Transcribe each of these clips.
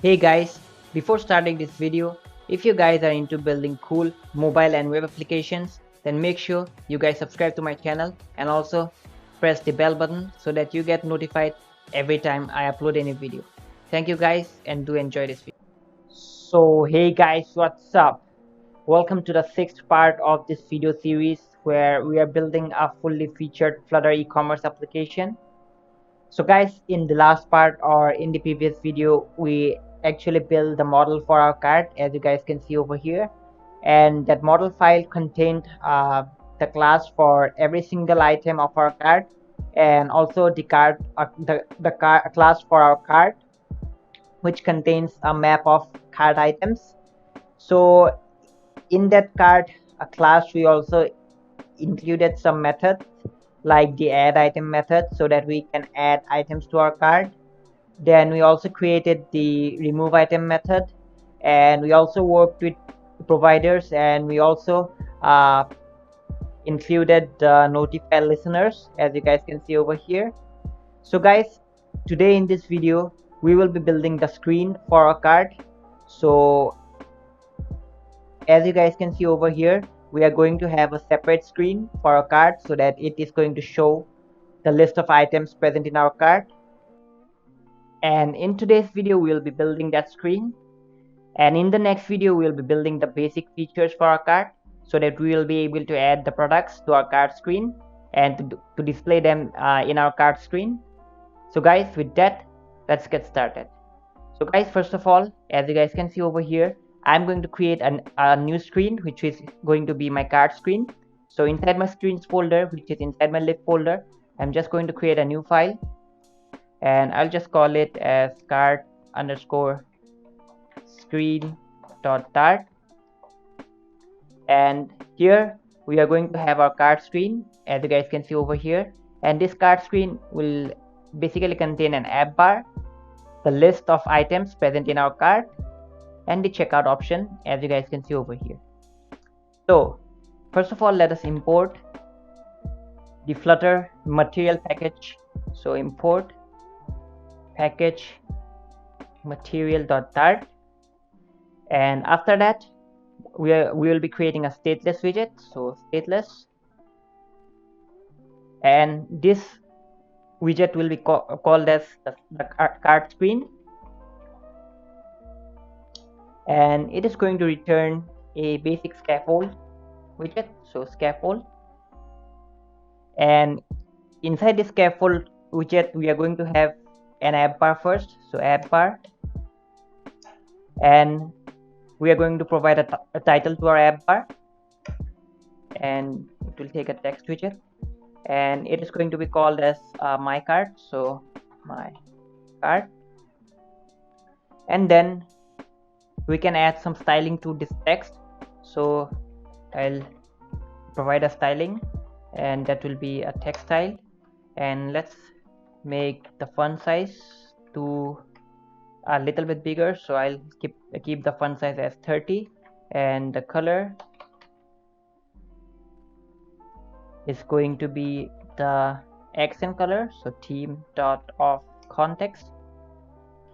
Hey guys, before starting this video, if you guys are into building cool mobile and web applications, then make sure you guys subscribe to my channel and also press the bell button so that you get notified every time I upload any video. Thank you guys and do enjoy this video. So hey guys, what's up? Welcome to the sixth part of this video series where we are building a fully featured Flutter e-commerce application. So guys, in the last part or in the previous video, we actually built the model for our cart, as you guys can see over here, and that model file contained the class for every single item of our cart, and also the cart class for our cart, which contains a map of cart items. So in that cart class, we also included some methods like the add item method so that we can add items to our cart. Then we also created the remove item method, and we also worked with providers, and we also included notify listeners, as you guys can see over here. So guys, today in this video we will be building the screen for our cart. So as you guys can see over here, we are going to have a separate screen for our cart so that it is going to show the list of items present in our cart. And in today's video we will be building that screen, and in the next video we will be building the basic features for our cart so that we will be able to add the products to our cart screen and to display them in our cart screen. So guys, with that, let's get started. So guys, first of all, as you guys can see over here, I'm going to create a new screen which is going to be my cart screen. So inside my screens folder, which is inside my lib folder, I'm just going to create a new file, and I'll just call it as cart underscore screen.dart. And here we are going to have our cart screen, as you guys can see over here, and this cart screen will basically contain an app bar, the list of items present in our cart, and the checkout option, as you guys can see over here. So first of all, let us import the Flutter material package. So import package material.dart, and after that we will be creating a stateless widget. So stateless, and this widget will be called as the cart screen, and it is going to return a basic scaffold widget. So scaffold, and inside the scaffold widget we are going to have an app bar first. So app bar, and we are going to provide a title to our app bar, and it will take a text widget, and it is going to be called as my cart. So my cart, and then we can add some styling to this text. So I'll provide a styling, and that will be a text style, and let's make the font size to a little bit bigger. So I'll keep the font size as 30, and the color is going to be the accent color. So theme dot of context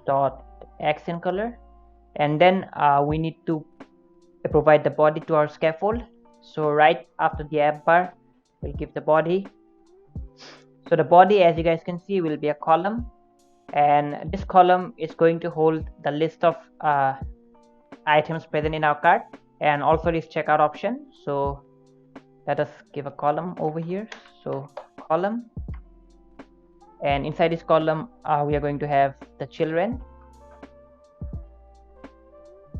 dot accent color, and then we need to provide the body to our scaffold. So right after the app bar, we'll give the body. So the body, as you guys can see, will be a column, and this column is going to hold the list of items present in our cart and also this checkout option. So let us give a column over here. So column, and inside this column we are going to have the children,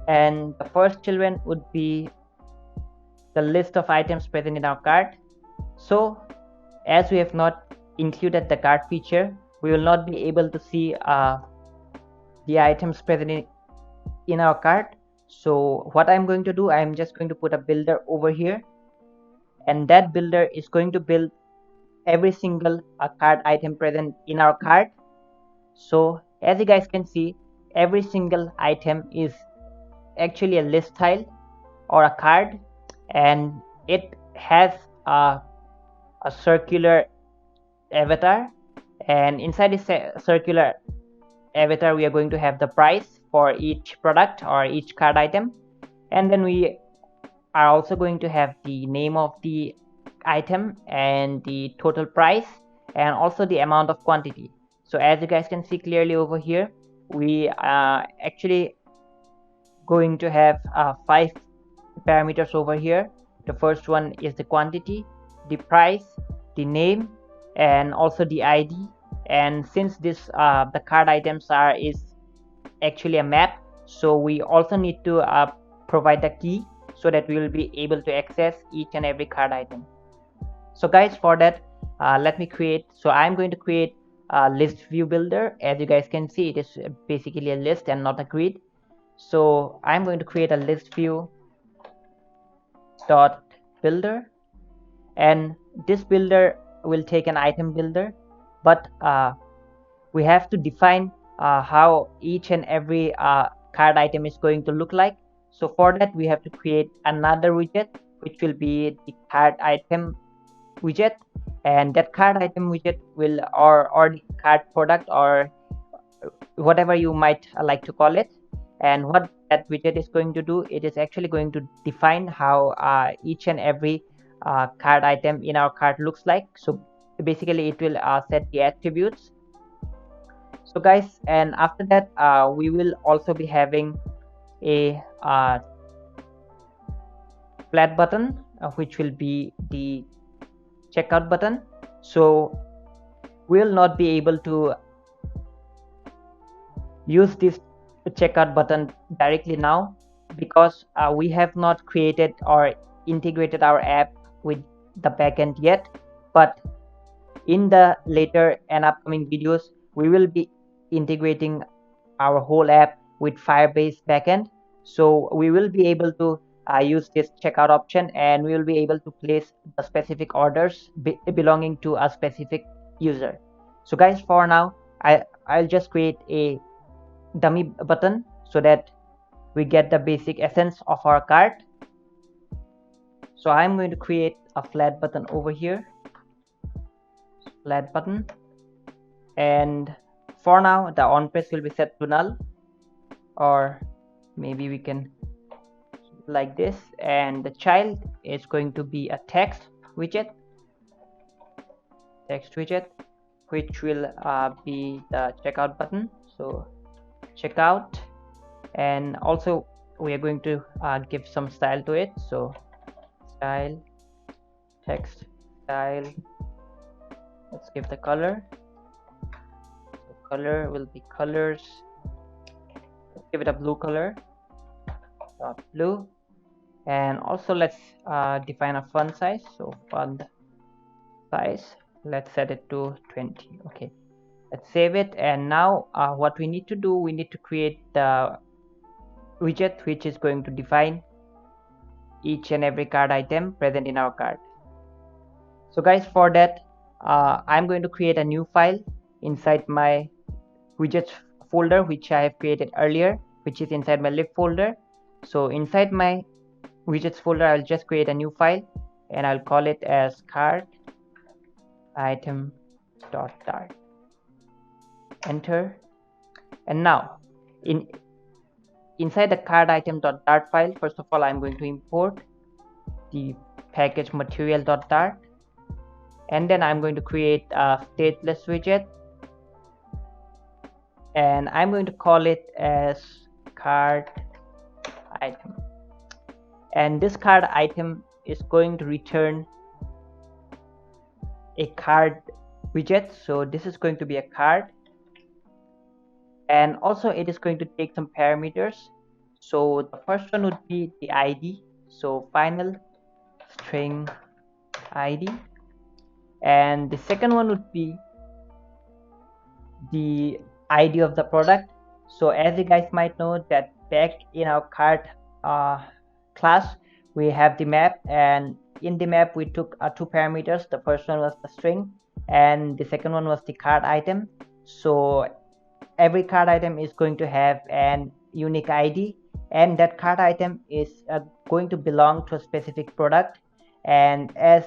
and the first children would be the list of items present in our cart. So as we have not included the cart feature, we will not be able to see the items present in our cart. So what I'm going to do, I'm just going to put a builder over here, and that builder is going to build every single cart item present in our cart. So as you guys can see, every single item is actually a list tile or a card, and it has a circular avatar, and inside this circular avatar we are going to have the price for each product or each cart item, and then we are also going to have the name of the item and the total price and also the amount of quantity. So as you guys can see clearly over here, we are actually going to have 5 parameters over here. The first one is the quantity, the price, the name, and also the ID. And since this the cart items is actually a map, so we also need to provide the key so that we will be able to access each and every cart item. So guys, for that let me create, so I'm going to create a list view builder. As you guys can see, it is basically a list and not a grid. So I'm going to create a list view dot builder, and this builder will take an item builder, but we have to define how each and every cart item is going to look like. So for that we have to create another widget, which will be the cart item widget, and that cart item widget will or the cart product or whatever you might like to call it. And what that widget is going to do, it is actually going to define how each and every cart item in our cart looks like. So basically it will set the attributes. So guys, and after that we will also be having a flat button which will be the checkout button. So we'll not be able to use this checkout button directly now because we have not created or integrated our app with the backend yet, but in the later and upcoming videos we will be integrating our whole app with Firebase backend. So we will be able to use this checkout option, and we will be able to place the specific orders belonging to a specific user. So guys, for now I'll just create a dummy button so that we get the basic essence of our cart. So I'm going to create a flat button over here, flat button, and for now the on press will be set to null, or maybe we can like this, and the child is going to be a text widget, which will be the checkout button. So checkout, and also we are going to give some style to it. So style, text style, let's give the color. So color will be colors, let's give it a blue color, blue. And also let's define a font size. So font size, let's set it to 20. Okay, let's save it. And now what we need to do, we need to create the widget which is going to define each and every cart item present in our cart. So guys, for that I'm going to create a new file inside my widgets folder which I have created earlier, which is inside my lib folder. So inside my widgets folder I'll just create a new file, and I'll call it as cart item.dart. Enter. And now inside the cart item.dart file, first of all I'm going to import the package material.dart, and then I'm going to create a stateless widget, and I'm going to call it as cart item. And this cart item is going to return a card widget. So this is going to be a card, and also it is going to take some parameters. So the first one would be the ID, so final string ID, and the second one would be the ID of the product. So as you guys might know that back in our cart class we have the map, and in the map we took 2 parameters. The first one was the string, and the second one was the cart item. So every cart item is going to have an unique ID, and that cart item is going to belong to a specific product. And as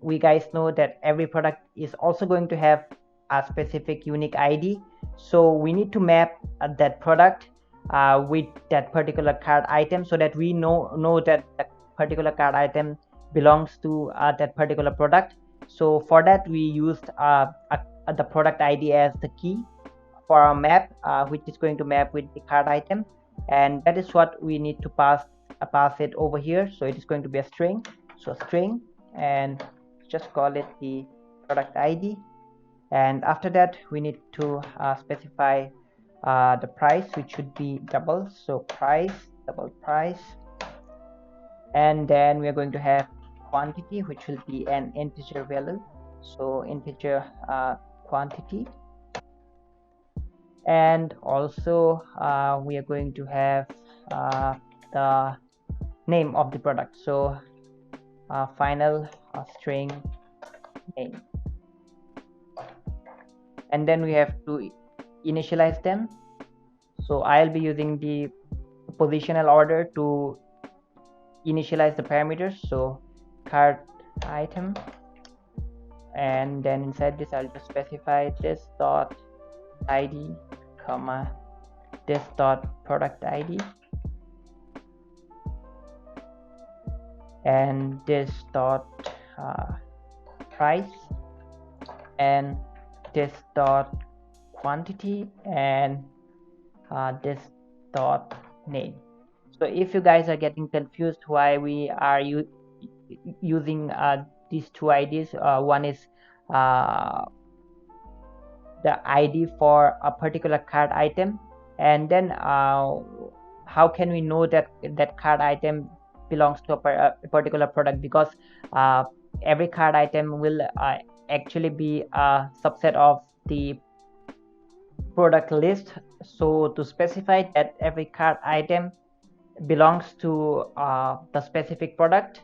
we guys know that every product is also going to have a specific unique ID, So we need to map that product with that particular cart item, so that we know that that particular cart item belongs to that particular product. So for that we used the product ID as the key for our map, which is going to map with the cart item, and that is what we need to pass it over here. So it is going to be a string, so a string, and just call it the product ID. And after that we need to specify the price, which should be double, so price, double price. And then we are going to have quantity, which will be an integer value, so integer quantity. And also we are going to have the name of the product, so final string name. And then we have to initialize them, so I'll be using the positional order to initialize the parameters. So cart item, and then inside this I'll just specify this dot id comma this dot product id, and this dot price, and this dot quantity, and this dot name. So if you guys are getting confused why we are using these two IDs, one is the ID for a particular cart item, and then how can we know that that cart item belongs to a particular product, because every cart item will actually be a subset of the product list. So to specify that every cart item belongs to the specific product,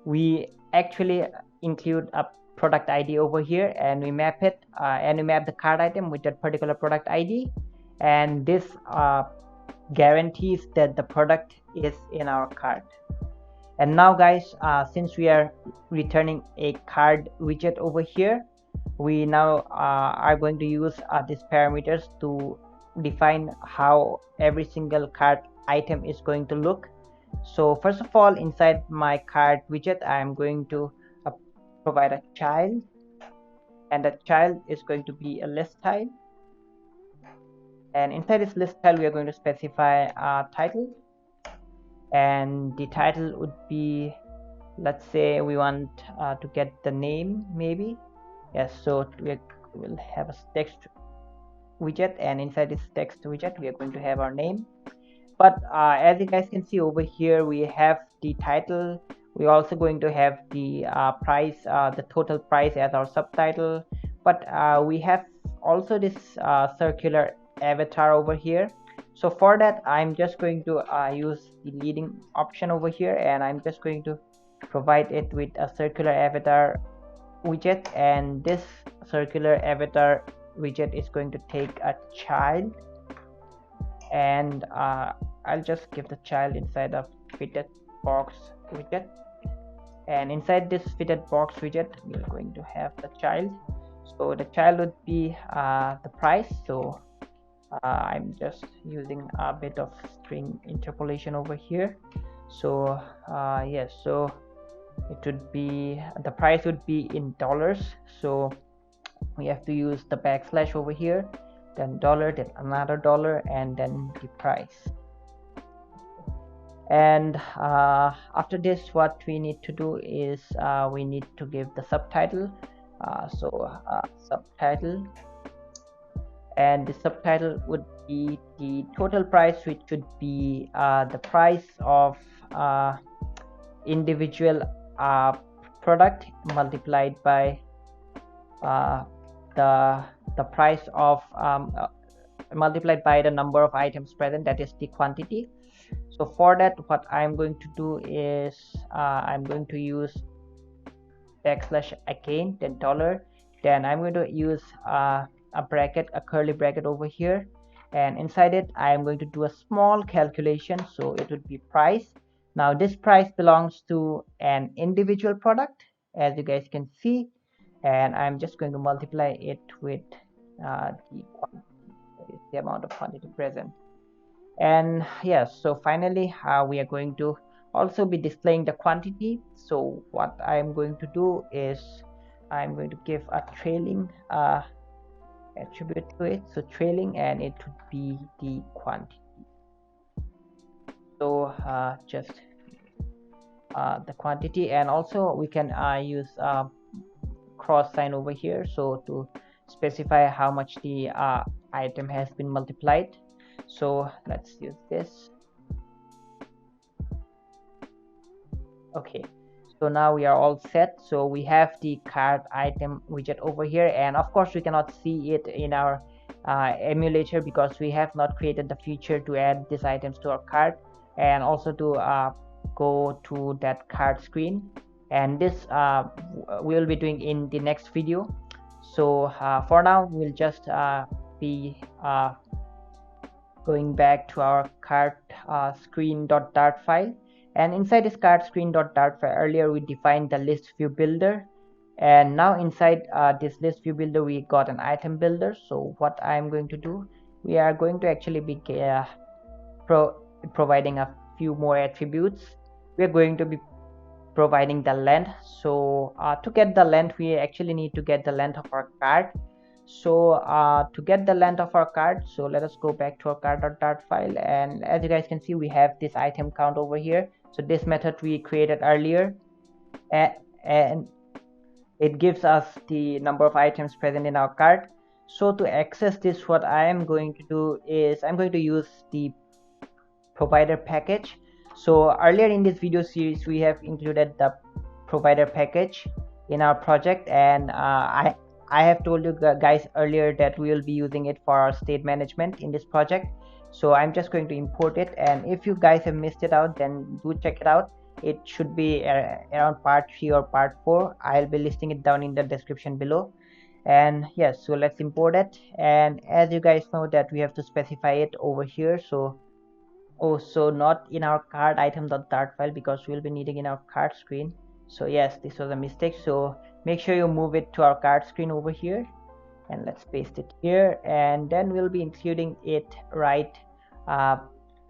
we actually include a product ID over here, and we map it and we map the cart item with that particular product ID, and this guarantees that the product is in our cart. And now guys, since we are returning a card widget over here, we now are going to use these parameters to define how every single cart item is going to look. So first of all, inside my cart widget, I am going to provide a child, and that child is going to be a list style. And inside this list style we are going to specify a title, and the title would be, let's say we want to get the name, maybe. Yes, so we will have a text widget, and inside this text widget we are going to have our name. But as you guys can see over here, we have the title, we're also going to have the price, the total price as our subtitle, but we have also this circular avatar over here. So for that I'm just going to use the leading option over here, and I'm just going to provide it with a circular avatar widget, and this circular avatar widget is going to take a child, and I'll just give the child inside of fitted box widget, and inside this fitted box widget we're going to have the child. So the child would be the price, so I'm just using a bit of string interpolation over here. So yes, so it would be, the price would be in dollars, so we have to use the backslash over here, then dollar, then another dollar, and then the price. And after this what we need to do is we need to give the subtitle, subtitle, and the subtitle would be the total price, which would be the price of individual product multiplied by the price of multiplied by the number of items present, that is the quantity. So for that what I'm going to do is I'm going to use backslash again, then dollar, then I'm going to use a bracket, a curly bracket over here, and inside it I am going to do a small calculation, so it would be price. Now this price belongs to an individual product, as you guys can see, and I'm just going to multiply it with the quantity. the amount of quantity present. And yes, so finally we are going to also be displaying the quantity. So what I'm going to do is I'm going to give a trailing attribute to it, so trailing, and it would be the quantity. So just the quantity, and also we can use cross sign over here, so to specify how much the item has been multiplied. So let's use this. Okay, so now we are all set. So we have the cart item widget over here, and of course we cannot see it in our emulator because we have not created the feature to add these items to our cart, and also to go to that cart screen. And this we will be doing in the next video. So for now we'll just be going back to our cart screen.dart file, and inside this cart screen.dart file, earlier we defined the list view builder, and now inside this list view builder we got an item builder. So what I'm going to do, we are going to actually be providing a few more attributes. We are going to be providing the length. So to get the length, we actually need to get the length of our cart. So to get the length of our cart, so let us go back to our cart.dart file, and as you guys can see, we have this item count over here. So this method we created earlier, and it gives us the number of items present in our cart. So to access this, what I am going to do is I'm going to use the provider package. So earlier in this video series we have included the provider package in our project, and I have told you guys earlier that we will be using it for our state management in this project. So I'm just going to import it, and if you guys have missed it out, then do check it out. It should be around part 3 or part 4. I'll be listing it down in the description below. And yes, so let's import it, and as you guys know that we have to specify it over here. So so not in our cart item.dart file, because we'll be needing in our cart screen. So yes, this was a mistake, so make sure you move it to our cart screen over here, and let's paste it here, and then we'll be including it right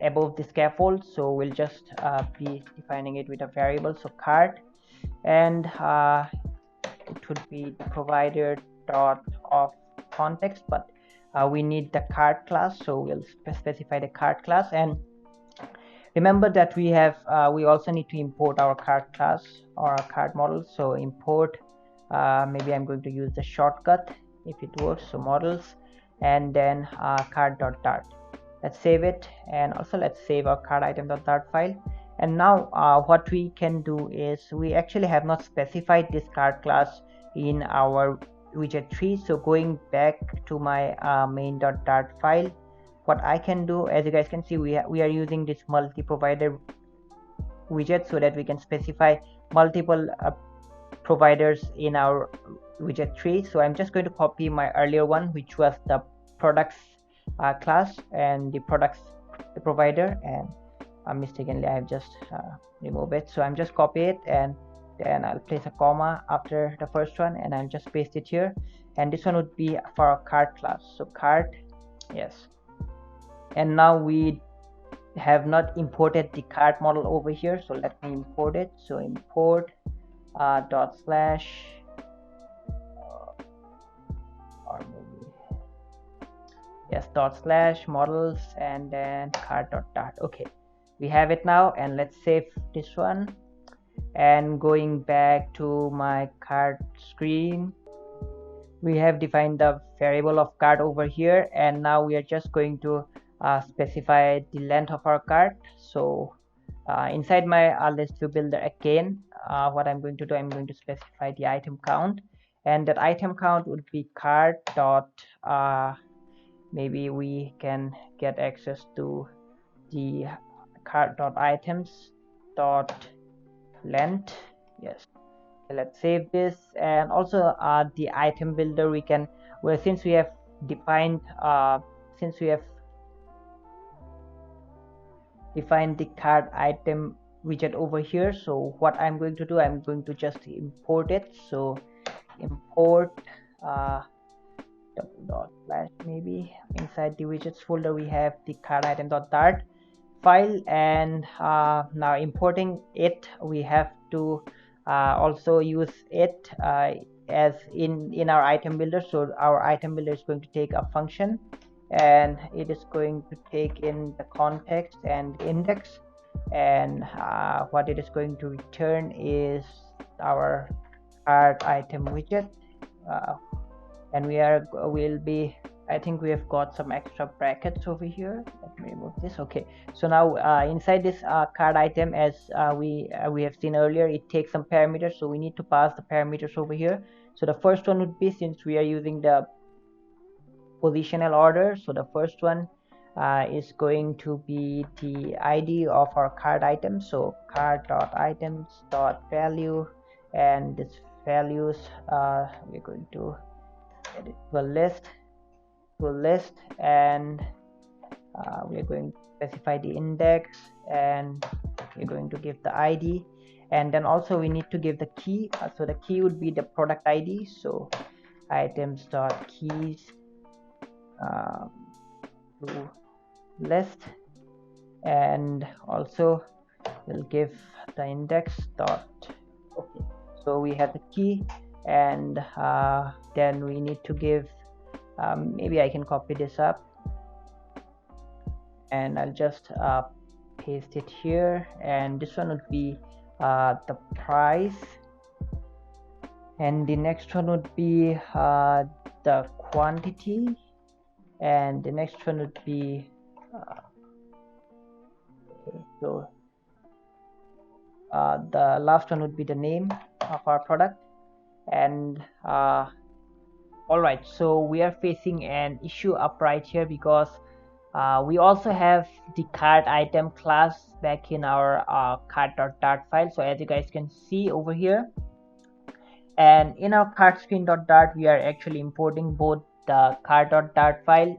above the scaffold. So we'll just be defining it with a variable, so cart, and it would be the provider dot of context, but we need the cart class, so we'll specify the cart class. And remember that we also need to import our cart class or our cart model. So import, maybe I'm going to use the shortcut if it works, so models, and then cart.dart. Let's save it, and also let's save our cart item.dart file. And now what we can do is, we actually have not specified this cart class in our widget tree. So going back to my main.dart file, what I can do, as you guys can see, we are using this multi-provider widget so that we can specify multiple providers in our widget tree. So I'm just going to copy my earlier one, which was the products class and the products provider, and mistakenly I have just removed it. So I'm just copy it, and then I'll place a comma after the first one, and I'll just paste it here, and this one would be for our cart class. So cart, yes. And now we have not imported the cart model over here, so let me import it. So import dot slash or maybe yes, dot slash models, and then cart.dart. Okay, we have it now, and let's save this one. And going back to my cart screen, we have defined the variable of cart over here, and now we are just going to specify the length of our cart. So inside my list view builder again, what I'm going to do, I'm going to specify the item count, and that item count would be cart dot maybe we can get access to the cart dot items dot length. Yes, okay, let's save this. And also the item builder, we can, well, since we have defined the cart item widget over here, so what I'm going to do, I'm going to just import it. So import double dot slash maybe. Inside the widgets folder we have the card item dot dart file, and now importing it we have to also use it as in our item builder. So our item builder is going to take a function, and it is going to take in the context and index, and what it is going to return is our card item widget. And will be, I think we have got some extra brackets over here. Let me remove this. Okay, so now inside this card item, as we have seen earlier, it takes some parameters, so we need to pass the parameters over here. So the first one would be, since we are using the positional order, so the first one is going to be the ID of our card item. So card.items.value, and this values we're going to get it to a list, and we're going to specify the index, and we're going to give the ID, and then also we need to give the key. So the key would be the product ID. So items.keys to list, and also we'll give the index dot. Okay, so we have the key, and then we need to give maybe I can copy this up, and I'll just paste it here, and this one would be the price, and the next one would be the quantity, and the next one would be so the last one would be the name of our product. And all right, so we are facing an issue up right here, because we also have the card item class back in our card.dart file. So as you guys can see over here, and in our card screen.dart, we are actually importing both the card.dart file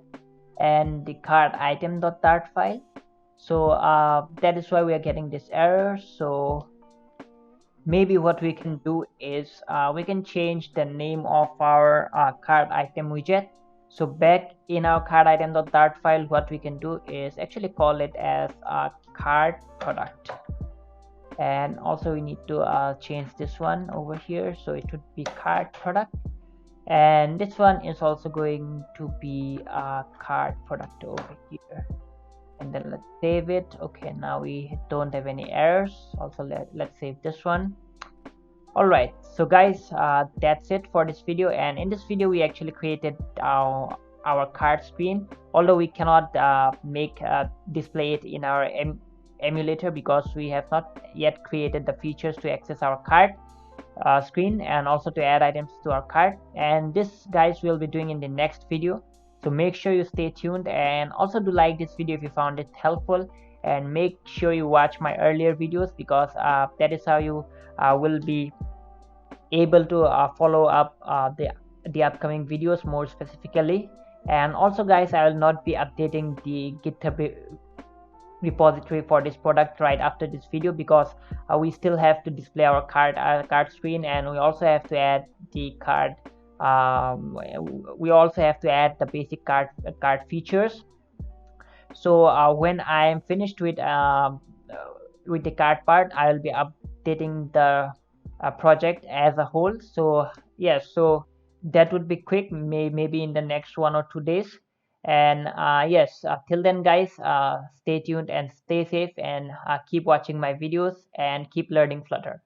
and the card item.dart file. So that is why we are getting this error. So maybe what we can do is we can change the name of our card item widget. So back in our card item.dart file, what we can do is actually call it as a card product. And also we need to change this one over here, so it would be card product, and this one is also going to be a card product over here. And then let's save it. Okay, now we don't have any errors. Also let's save this one. All right, so guys, that's it for this video. And in this video we actually created our card screen, although we cannot display it in our emulator, because we have not yet created the features to access our card screen and also to add items to our cart. And this, guys, we'll be doing in the next video, so make sure you stay tuned, and also do like this video if you found it helpful, and make sure you watch my earlier videos, because that is how you will be able to follow up the upcoming videos more specifically. And also, guys, I will not be updating the GitHub repository for this product right after this video, because we still have to display our card screen, and we also have to add the card we also have to add the basic card features. So when I am finished with the card part, I will be updating the project as a whole. So yes, so that would be quick, maybe in the next 1 or 2 days. And yes, till then, guys, stay tuned and stay safe, and keep watching my videos and keep learning Flutter.